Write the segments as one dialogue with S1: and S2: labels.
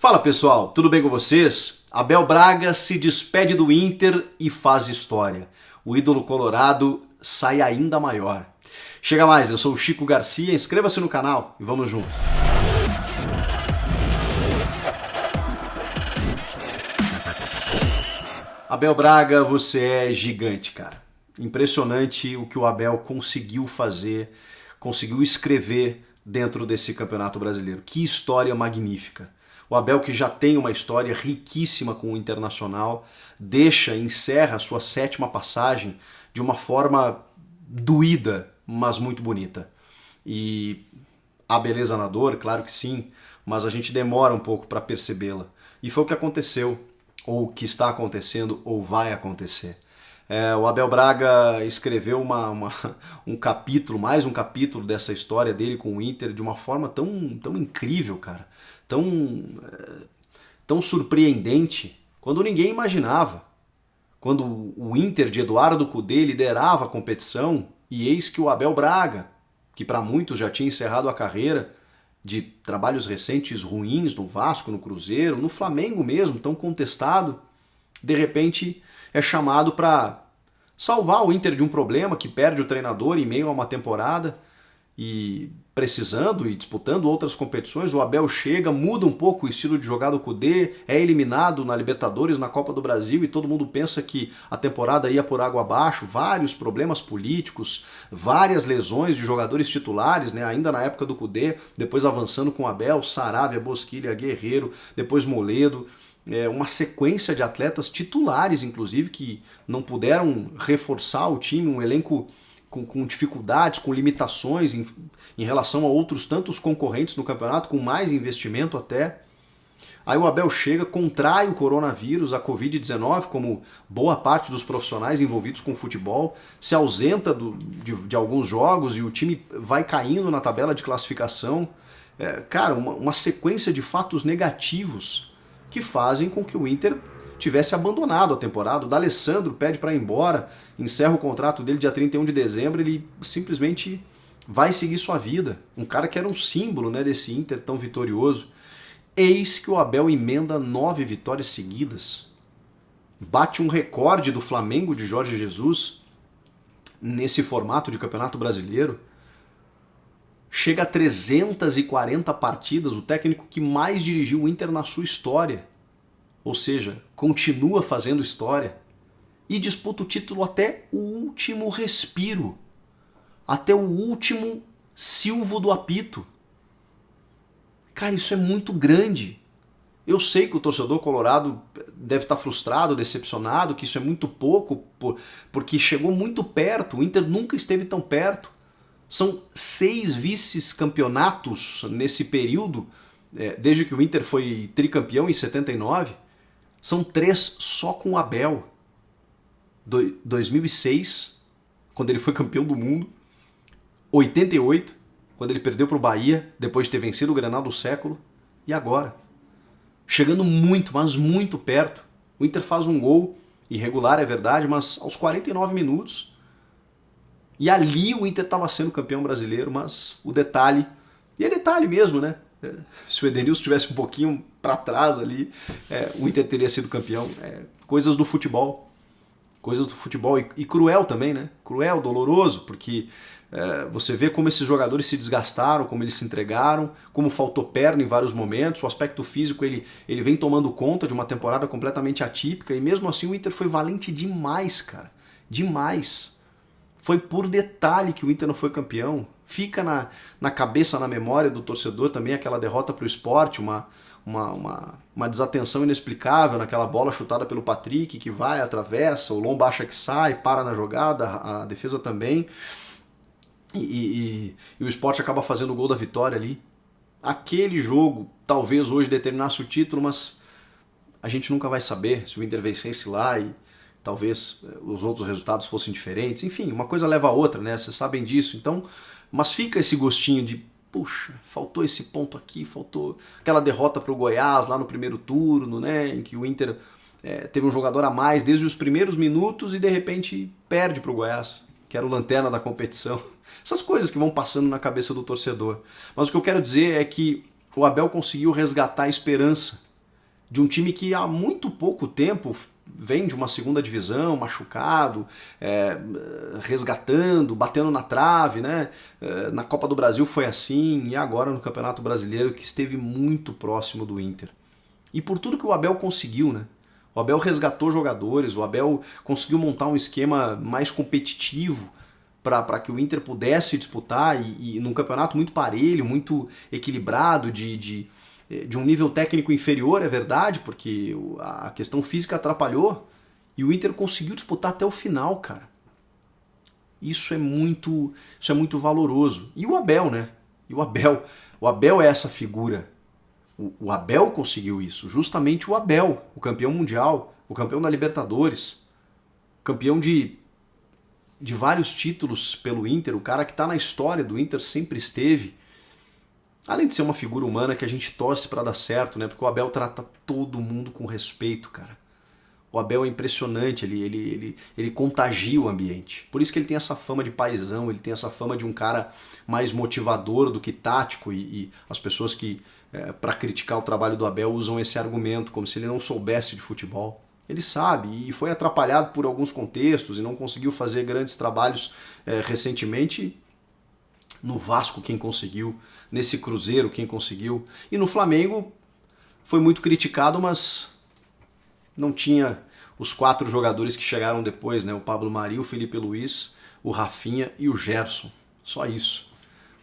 S1: Fala pessoal, tudo bem com vocês? Abel Braga se despede do Inter e faz história. O ídolo colorado sai ainda maior. Chega mais, eu sou o Chico Garcia, inscreva-se no canal e vamos juntos. Abel Braga, você é gigante, cara. Impressionante o que o Abel conseguiu fazer, conseguiu escrever dentro desse Campeonato Brasileiro. Que história magnífica. O Abel, que já tem uma história riquíssima com o Internacional, encerra a sua 7ª passagem de uma forma doída, mas muito bonita. E há beleza na dor, claro que sim, mas a gente demora um pouco para percebê-la. E foi o que aconteceu, ou o que está acontecendo, ou vai acontecer. O Abel Braga escreveu um capítulo, mais um capítulo dessa história dele com o Inter de uma forma tão incrível, cara. Tão surpreendente, quando ninguém imaginava. Quando o Inter de Eduardo Cudê liderava a competição, e eis que o Abel Braga, que para muitos já tinha encerrado a carreira de trabalhos recentes ruins no Vasco, no Cruzeiro, no Flamengo mesmo, tão contestado, de repente é chamado para salvar o Inter de um problema, que perde o treinador em meio a uma temporada, e precisando e disputando outras competições, o Abel chega, muda um pouco o estilo de jogar do Cudê, é eliminado na Libertadores, na Copa do Brasil, e todo mundo pensa que a temporada ia por água abaixo, vários problemas políticos, várias lesões de jogadores titulares, né? Ainda na época do Cudê, depois avançando com o Abel, Saravia, Bosquilha, Guerreiro, depois Moledo, uma sequência de atletas titulares, inclusive, que não puderam reforçar o time, um elenco com dificuldades, com limitações em relação a outros tantos concorrentes no campeonato, com mais investimento até. Aí o Abel chega, contrai o coronavírus, a Covid-19, como boa parte dos profissionais envolvidos com futebol, se ausenta de alguns jogos e o time vai caindo na tabela de classificação. Cara, uma sequência de fatos negativos que fazem com que o Inter tivesse abandonado a temporada. O D'Alessandro pede para ir embora, encerra o contrato dele dia 31 de dezembro, ele simplesmente vai seguir sua vida. Um cara que era um símbolo, né, desse Inter tão vitorioso. Eis que o Abel emenda 9 vitórias seguidas. Bate um recorde do Flamengo de Jorge Jesus nesse formato de Campeonato Brasileiro. Chega a 340 partidas, o técnico que mais dirigiu o Inter na sua história. Ou seja, continua fazendo história e disputa o título até o último respiro, até o último silvo do apito. Cara, isso é muito grande. Eu sei que o torcedor colorado deve estar frustrado, decepcionado, que isso é muito pouco, porque chegou muito perto, o Inter nunca esteve tão perto. São 6 vice-campeonatos nesse período, desde que o Inter foi tricampeão em 79, são 3 só com o Abel. 2006, quando ele foi campeão do mundo, 88, quando ele perdeu para o Bahia, depois de ter vencido o Grenal do século, e agora. Chegando muito, mas muito perto. O Inter faz um gol, irregular é verdade, mas aos 49 minutos. E ali o Inter estava sendo campeão brasileiro, mas o detalhe, e é detalhe mesmo, né? Se o Edenilson estivesse um pouquinho para trás ali, o Inter teria sido campeão. Coisas do futebol. Coisas do futebol. E cruel também, né? Cruel, doloroso, porque você vê como esses jogadores se desgastaram, como eles se entregaram, como faltou perna em vários momentos. O aspecto físico ele vem tomando conta de uma temporada completamente atípica, e mesmo assim o Inter foi valente demais, cara. Demais. Foi por detalhe que o Inter não foi campeão. Fica na cabeça, na memória do torcedor também aquela derrota para o Sport, uma desatenção inexplicável naquela bola chutada pelo Patrick, que vai, atravessa, o Lomba acha que sai, para na jogada, a defesa também. E o Sport acaba fazendo o gol da vitória ali. Aquele jogo talvez hoje determinasse o título, mas a gente nunca vai saber se o Inter vencesse lá e talvez os outros resultados fossem diferentes. Enfim, uma coisa leva a outra, né? Vocês sabem disso. Então, mas fica esse gostinho de, puxa, faltou esse ponto aqui, faltou aquela derrota para o Goiás lá no primeiro turno, né? Em que o Inter teve um jogador a mais desde os primeiros minutos e de repente perde para o Goiás, que era o lanterna da competição. Essas coisas que vão passando na cabeça do torcedor. Mas o que eu quero dizer é que o Abel conseguiu resgatar a esperança de um time que há muito pouco tempo vem de uma segunda divisão, machucado, resgatando, batendo na trave, né? Na Copa do Brasil foi assim, e agora no Campeonato Brasileiro, que esteve muito próximo do Inter. E por tudo que o Abel conseguiu, né? O Abel resgatou jogadores, o Abel conseguiu montar um esquema mais competitivo para que o Inter pudesse disputar e num campeonato muito parelho, muito equilibrado, de um nível técnico inferior, é verdade, porque a questão física atrapalhou, e o Inter conseguiu disputar até o final, cara. Isso é muito valoroso. E o Abel, né? E o Abel é essa figura. O Abel conseguiu isso, justamente o Abel, o campeão mundial, o campeão da Libertadores, campeão de vários títulos pelo Inter, o cara que está na história do Inter, sempre esteve. Além de ser uma figura humana que a gente torce para dar certo, né? Porque o Abel trata todo mundo com respeito, cara. O Abel é impressionante, ele contagia o ambiente. Por isso que ele tem essa fama de paizão, ele tem essa fama de um cara mais motivador do que tático, e as pessoas que, para criticar o trabalho do Abel, usam esse argumento, como se ele não soubesse de futebol. Ele sabe, e foi atrapalhado por alguns contextos, e não conseguiu fazer grandes trabalhos recentemente. No Vasco quem conseguiu, nesse Cruzeiro quem conseguiu, e no Flamengo foi muito criticado, mas não tinha os 4 jogadores que chegaram depois, né? O Pablo Mari, o Felipe Luiz, o Rafinha e o Gerson. Só isso.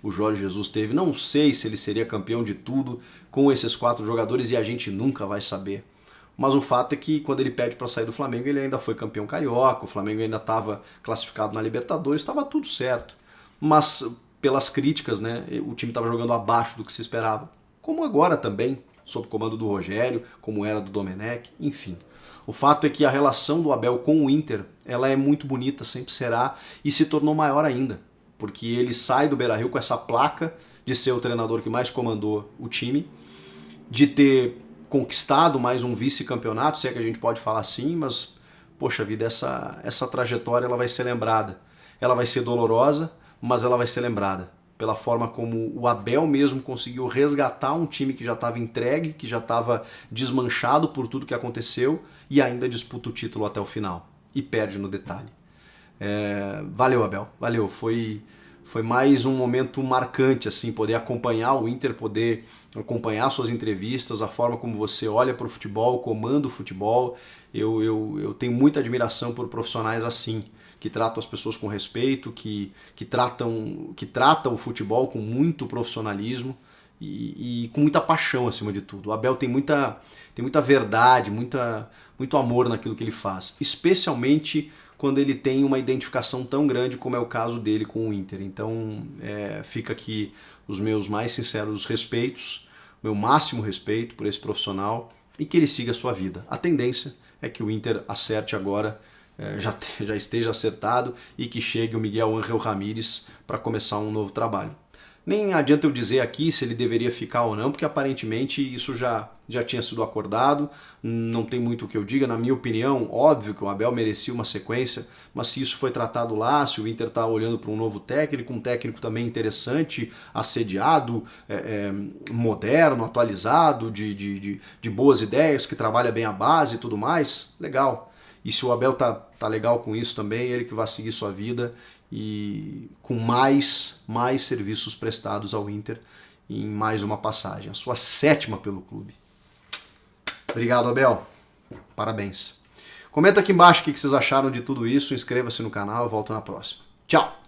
S1: O Jorge Jesus teve. Não sei se ele seria campeão de tudo com esses 4 jogadores, e a gente nunca vai saber. Mas o fato é que quando ele pede para sair do Flamengo, ele ainda foi campeão carioca, o Flamengo ainda estava classificado na Libertadores, estava tudo certo. Mas pelas críticas, né, o time estava jogando abaixo do que se esperava. Como agora também, sob o comando do Rogério, como era do Domenech, enfim. O fato é que a relação do Abel com o Inter, ela é muito bonita, sempre será, e se tornou maior ainda, porque ele sai do Beira-Rio com essa placa de ser o treinador que mais comandou o time, de ter conquistado mais um vice-campeonato, se é que a gente pode falar assim, mas, poxa vida, essa trajetória ela vai ser lembrada. Ela vai ser dolorosa, mas ela vai ser lembrada pela forma como o Abel mesmo conseguiu resgatar um time que já estava entregue, que já estava desmanchado por tudo que aconteceu, e ainda disputa o título até o final. E perde no detalhe. Valeu, Abel. Valeu. Foi mais um momento marcante, assim, poder acompanhar o Inter, poder acompanhar suas entrevistas, a forma como você olha para o futebol, comanda o futebol. Eu tenho muita admiração por profissionais assim, que tratam as pessoas com respeito, que tratam o futebol com muito profissionalismo e com muita paixão acima de tudo. O Abel tem muita verdade, muito amor naquilo que ele faz, especialmente quando ele tem uma identificação tão grande como é o caso dele com o Inter. Então fica aqui os meus mais sinceros respeitos, meu máximo respeito por esse profissional, e que ele siga a sua vida. A tendência é que o Inter acerte agora, já esteja acertado, e que chegue o Miguel Ángel Ramírez para começar um novo trabalho. Nem adianta eu dizer aqui se ele deveria ficar ou não, porque aparentemente isso já tinha sido acordado, não tem muito o que eu diga. Na minha opinião, óbvio que o Abel merecia uma sequência, mas se isso foi tratado lá, se o Inter está olhando para um novo técnico, um técnico também interessante, assediado, moderno, atualizado, de boas ideias, que trabalha bem a base e tudo mais, legal. E se o Abel tá legal com isso também, ele que vai seguir sua vida e com mais serviços prestados ao Inter em mais uma passagem, a sua 7ª pelo clube. Obrigado, Abel. Parabéns. Comenta aqui embaixo o que vocês acharam de tudo isso, inscreva-se no canal, eu volto na próxima. Tchau!